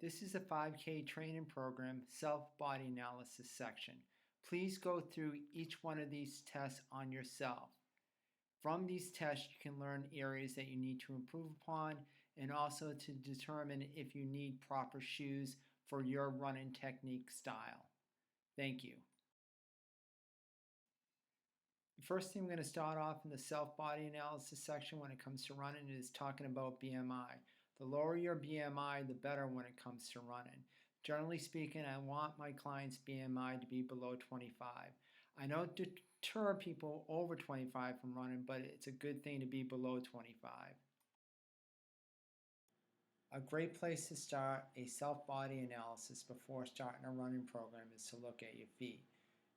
This is a 5K training program self-body analysis section. Please go through each one of these tests on yourself. From these tests, you can learn areas that you need to improve upon and also to determine if you need proper shoes for your running technique style. Thank you. The first thing we're going to start off in the self-body analysis section when it comes to running is talking about BMI. The lower your BMI, the better when it comes to running. Generally speaking, I want my clients' BMI to be below 25. I don't deter people over 25 from running, but it's a good thing to be below 25. A great place to start a self-body analysis before starting a running program is to look at your feet.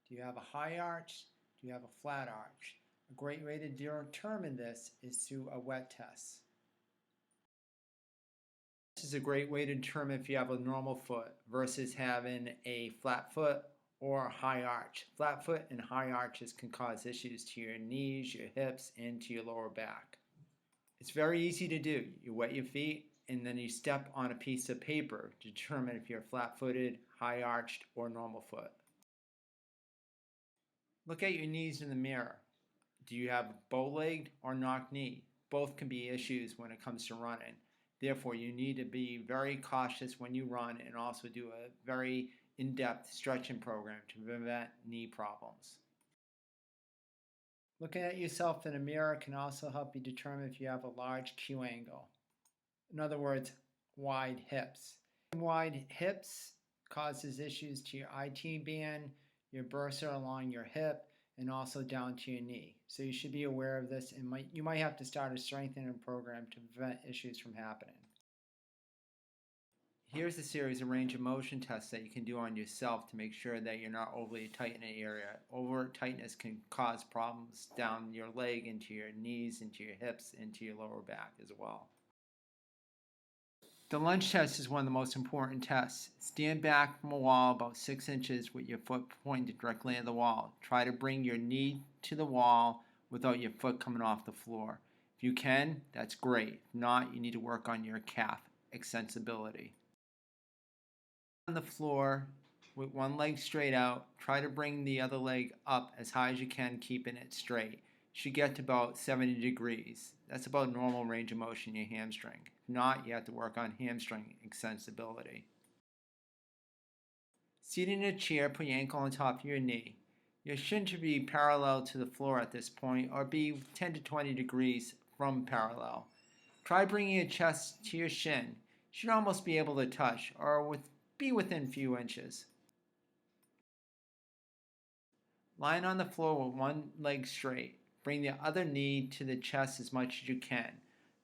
Do you have a high arch? Do you have a flat arch? A great way to determine this is through a wet test. This is a great way to determine if you have a normal foot versus having a flat foot or a high arch. Flat foot and high arches can cause issues to your knees, your hips, and to your lower back. It's very easy to do. You wet your feet and then you step on a piece of paper to determine if you're flat-footed, high-arched, or normal foot. Look at your knees in the mirror. Do you have bow-legged or knock knee? Both can be issues when it comes to running. Therefore, you need to be very cautious when you run and also do a very in-depth stretching program to prevent knee problems. Looking at yourself in a mirror can also help you determine if you have a large Q angle. In other words, wide hips. Wide hips causes issues to your IT band, your bursa along your hip, and also down to your knee. So you should be aware of this and you might have to start a strengthening program to prevent issues from happening. Here's a series of range of motion tests that you can do on yourself to make sure that you're not overly tight in an area. Over tightness can cause problems down your leg, into your knees, into your hips, into your lower back as well. The lunge test is one of the most important tests. Stand back from a wall about 6 inches with your foot pointed directly at the wall. Try to bring your knee to the wall without your foot coming off the floor. If you can, that's great. If not, you need to work on your calf extensibility. On the floor with one leg straight out, try to bring the other leg up as high as you can, keeping it straight. You should get to about 70 degrees. That's about normal range of motion in your hamstring. If not, you have to work on hamstring extensibility. Seating in a chair, put your ankle on top of your knee. Your shin should be parallel to the floor at this point or be 10 to 20 degrees from parallel. Try bringing your chest to your shin. You should almost be able to touch or be within a few inches. Lying on the floor with one leg straight. Bring the other knee to the chest as much as you can.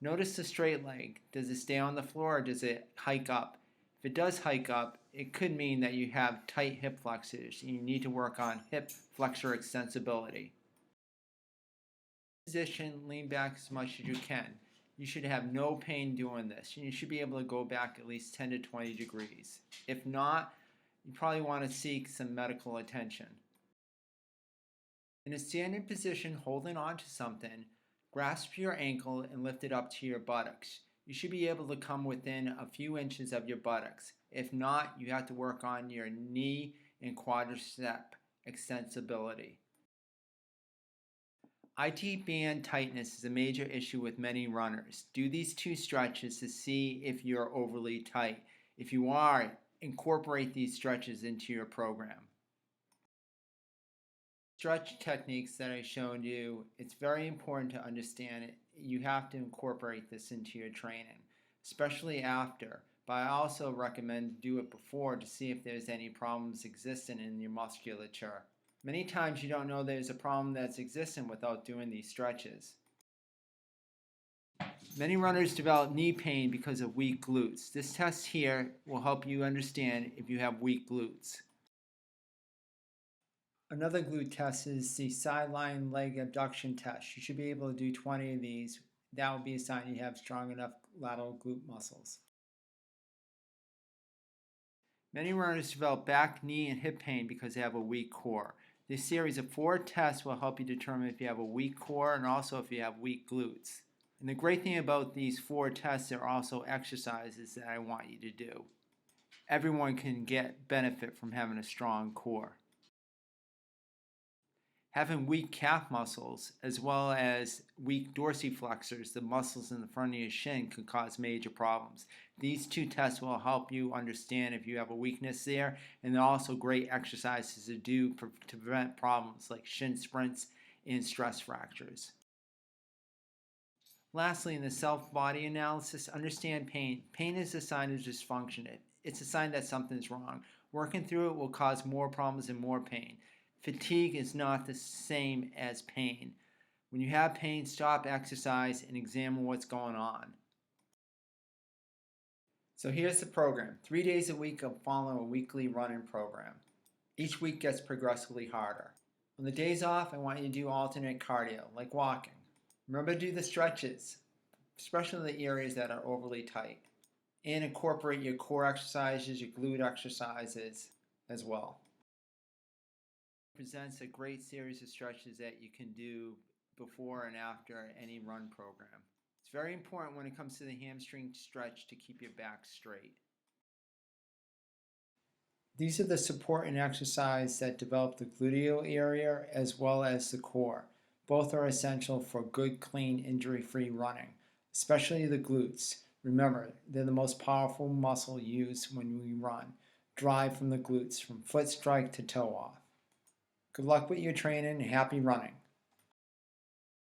Notice the straight leg. Does it stay on the floor or does it hike up? If it does hike up, it could mean that you have tight hip flexors and you need to work on hip flexor extensibility. Position, lean back as much as you can. You should have no pain doing this. You should be able to go back at least 10 to 20 degrees. If not, you probably want to seek some medical attention. In a standing position, holding on to something, grasp your ankle and lift it up to your buttocks. You should be able to come within a few inches of your buttocks. If not, you have to work on your knee and quadricep extensibility. IT band tightness is a major issue with many runners. Do these two stretches to see if you're overly tight. If you are, incorporate these stretches into your program. Stretch techniques that I showed you, it's very important to understand it. You have to incorporate this into your training, especially after. But I also recommend do it before to see if there's any problems existing in your musculature. Many times you don't know there's a problem that's existing without doing these stretches. Many runners develop knee pain because of weak glutes. This test here will help you understand if you have weak glutes. Another glute test is the sideline leg abduction test. You should be able to do 20 of these. That will be a sign you have strong enough lateral glute muscles. Many runners develop back, knee, and hip pain because they have a weak core. This series of 4 tests will help you determine if you have a weak core and also if you have weak glutes. And the great thing about these 4 tests are also exercises that I want you to do. Everyone can get benefit from having a strong core. Having weak calf muscles as well as weak dorsiflexors, the muscles in the front of your shin, can cause major problems. These two tests will help you understand if you have a weakness there, and they're also great exercises to do to prevent problems like shin splints and stress fractures. Lastly, in the self-body analysis, understand pain. Pain is a sign of dysfunction. It's a sign that something's wrong. Working through it will cause more problems and more pain. Fatigue is not the same as pain. When you have pain, stop exercise and examine what's going on. So here's the program. 3 days a week of following a weekly running program. Each week gets progressively harder. On the days off, I want you to do alternate cardio, like walking. Remember to do the stretches, especially the areas that are overly tight. And incorporate your core exercises, your glute exercises as well. It presents a great series of stretches that you can do before and after any run program. It's very important when it comes to the hamstring stretch to keep your back straight. These are the support and exercise that develop the gluteal area as well as the core. Both are essential for good, clean, injury-free running, especially the glutes. Remember, they're the most powerful muscle used when we run. Drive from the glutes, from foot strike to toe off. Good luck with your training and happy running.